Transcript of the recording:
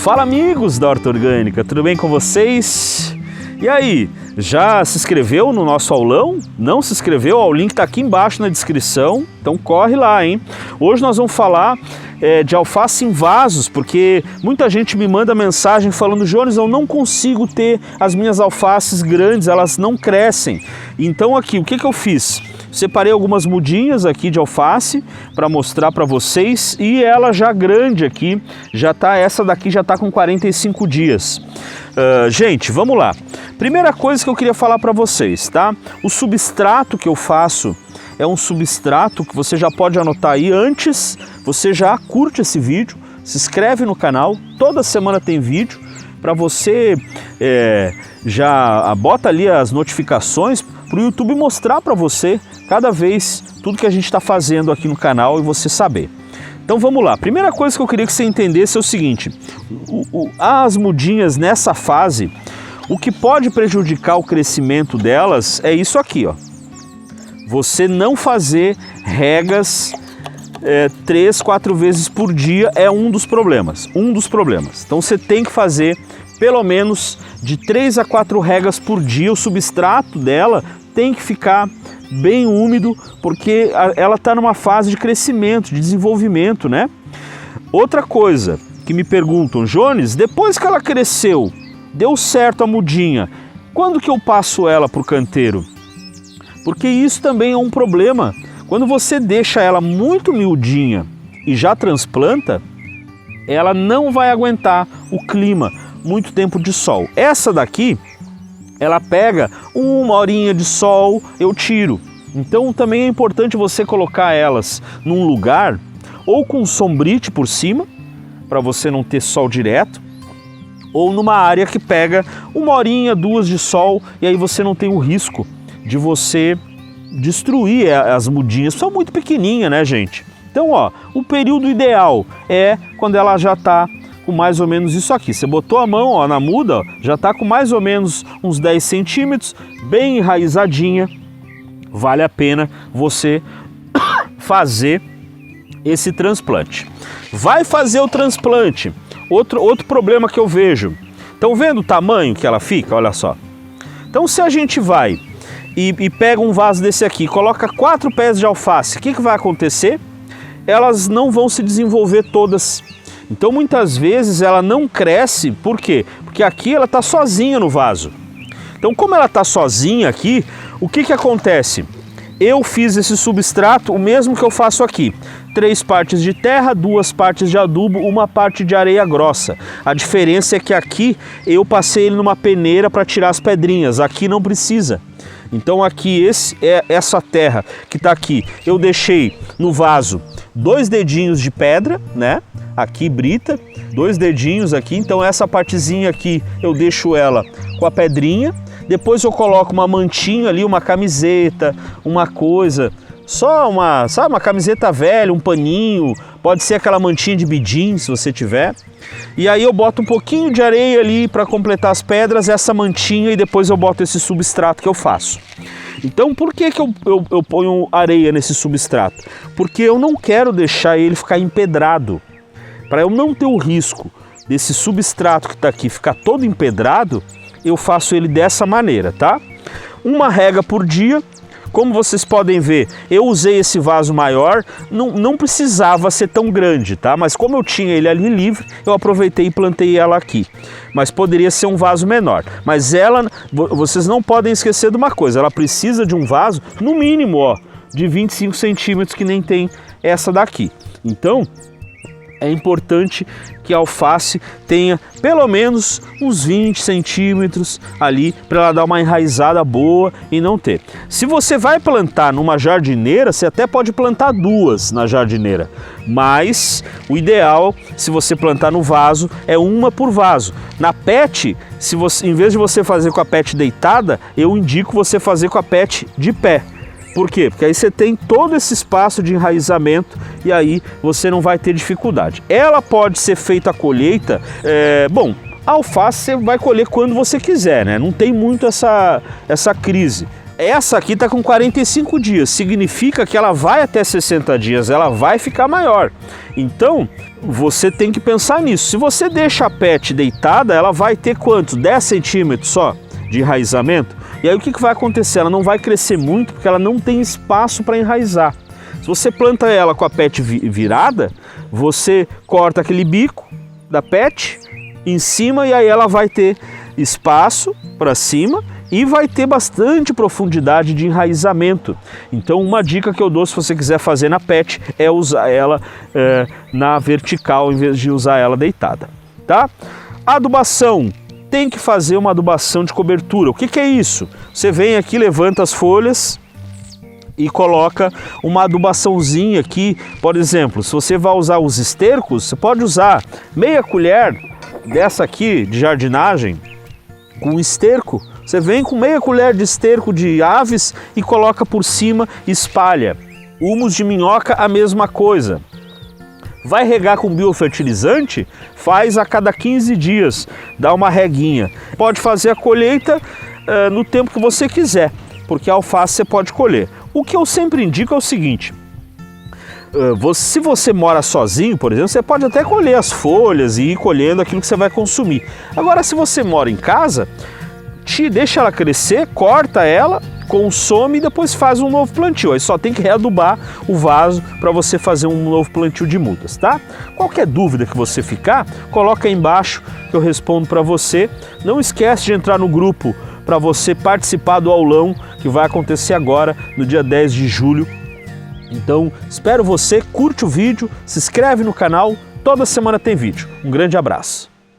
Fala amigos da Horta Orgânica, tudo bem com vocês? E aí, já se inscreveu no nosso aulão? Não se inscreveu? O link está aqui embaixo na descrição, então corre lá, hein? Hoje nós vamos falar de alface em vasos, porque muita gente me manda mensagem falando: Jones, eu não consigo ter as minhas alfaces grandes, elas não crescem. Então aqui, o que eu fiz? Separei algumas mudinhas aqui de alface para mostrar para vocês, e ela já grande aqui, essa daqui já está com 45 dias. Gente, vamos lá. Primeira coisa que eu queria falar para vocês, tá? O substrato que eu faço é um substrato que você já pode anotar aí. Antes, você já curte esse vídeo, se inscreve no canal, toda semana tem vídeo, para você já bota ali as notificações para o YouTube mostrar para você cada vez tudo que a gente está fazendo aqui no canal e você saber. Então vamos lá, primeira coisa que eu queria que você entendesse é o seguinte: as mudinhas nessa fase, o que pode prejudicar o crescimento delas é isso aqui, ó. Você não fazer regas 3, 4 vezes por dia é um dos problemas. Então você tem que fazer pelo menos de 3 a 4 regas por dia. O substrato dela tem que ficar bem úmido, porque ela está numa fase de crescimento, de desenvolvimento, né? Outra coisa que me perguntam: Jones, depois que ela cresceu, deu certo a mudinha, quando que eu passo ela para o canteiro? Porque isso também é um problema. Quando você deixa ela muito miudinha e já transplanta, ela não vai aguentar o clima, muito tempo de sol. Essa daqui, ela pega 1 horinha de sol, eu tiro. Então também é importante você colocar elas num lugar ou com sombrite por cima, para você não ter sol direto, ou numa área que pega 1 horinha, 2 de sol, e aí você não tem o risco de você destruir as mudinhas. São muito pequenininhas, né, gente? Então, ó, o período ideal é quando ela já está com mais ou menos isso aqui. Você botou a mão, ó, na muda, ó, já está com mais ou menos uns 10 centímetros, bem enraizadinha. Vale a pena você fazer esse transplante. Vai fazer o transplante. Outro problema que eu vejo. Estão vendo o tamanho que ela fica? Olha só. Então, se a gente vai e pega um vaso desse aqui, coloca 4 pés de alface, o que vai acontecer? Elas não vão se desenvolver todas. Então muitas vezes ela não cresce. Por quê? Porque aqui ela está sozinha no vaso. Então, como ela está sozinha aqui, o que acontece? Eu fiz esse substrato, o mesmo que eu faço aqui: 3 partes de terra, 2 partes de adubo, 1 parte de areia grossa. A diferença é que aqui eu passei ele numa peneira para tirar as pedrinhas, aqui não precisa. Então aqui, essa terra que está aqui, eu deixei no vaso 2 dedinhos de pedra, né? Aqui brita, 2 dedinhos aqui. Então essa partezinha aqui eu deixo ela com a pedrinha. Depois eu coloco uma mantinha ali, uma camiseta, uma coisa, só uma, sabe, uma camiseta velha, um paninho, pode ser aquela mantinha de bidim, se você tiver. E aí eu boto um pouquinho de areia ali para completar as pedras, essa mantinha, e depois eu boto esse substrato que eu faço. Então, por que eu ponho areia nesse substrato? Porque eu não quero deixar ele ficar empedrado. Para eu não ter o risco desse substrato que está aqui ficar todo empedrado, eu faço ele dessa maneira, tá? 1 rega por dia. Como vocês podem ver, eu usei esse vaso maior, não precisava ser tão grande, tá? Mas como eu tinha ele ali livre, eu aproveitei e plantei ela aqui. Mas poderia ser um vaso menor. Mas vocês não podem esquecer de uma coisa: ela precisa de um vaso, no mínimo, ó, de 25 centímetros, que nem tem essa daqui. Então, é importante que a alface tenha pelo menos uns 20 centímetros ali, para ela dar uma enraizada boa e não ter. Se você vai plantar numa jardineira, você até pode plantar 2 na jardineira, mas o ideal, se você plantar no vaso, é 1 por vaso. Na pet, em vez de você fazer com a pet deitada, eu indico você fazer com a pet de pé. Por quê? Porque aí você tem todo esse espaço de enraizamento e aí você não vai ter dificuldade. Ela pode ser feita a colheita, bom, a alface você vai colher quando você quiser, né? Não tem muito essa crise. Essa aqui está com 45 dias, significa que ela vai até 60 dias, ela vai ficar maior. Então, você tem que pensar nisso. Se você deixa a pet deitada, ela vai ter quanto? 10 centímetros só de enraizamento? E aí o que vai acontecer? Ela não vai crescer muito porque ela não tem espaço para enraizar. Se você planta ela com a pet virada, você corta aquele bico da pet em cima e aí ela vai ter espaço para cima e vai ter bastante profundidade de enraizamento. Então uma dica que eu dou se você quiser fazer na pet é usar ela na vertical em vez de usar ela deitada, tá? Adubação. Tem que fazer uma adubação de cobertura. O que é isso? Você vem aqui, levanta as folhas e coloca uma adubaçãozinha aqui. Por exemplo, se você vai usar os estercos, você pode usar meia colher dessa aqui de jardinagem com esterco. Você vem com meia colher de esterco de aves e coloca por cima e espalha. Humus de minhoca, a mesma coisa. Vai regar com biofertilizante? Faz a cada 15 dias, dá uma reguinha. Pode fazer a colheita no tempo que você quiser, porque a alface você pode colher. O que eu sempre indico é o seguinte, se você mora sozinho, por exemplo, você pode até colher as folhas e ir colhendo aquilo que você vai consumir. Agora, se você mora em casa, deixa ela crescer, corta ela, consome e depois faz um novo plantio. Aí só tem que readubar o vaso para você fazer um novo plantio de mudas, tá? Qualquer dúvida que você ficar, coloca aí embaixo que eu respondo para você. Não esquece de entrar no grupo para você participar do aulão que vai acontecer agora no dia 10 de julho. Então, espero você, curte o vídeo, se inscreve no canal, toda semana tem vídeo. Um grande abraço.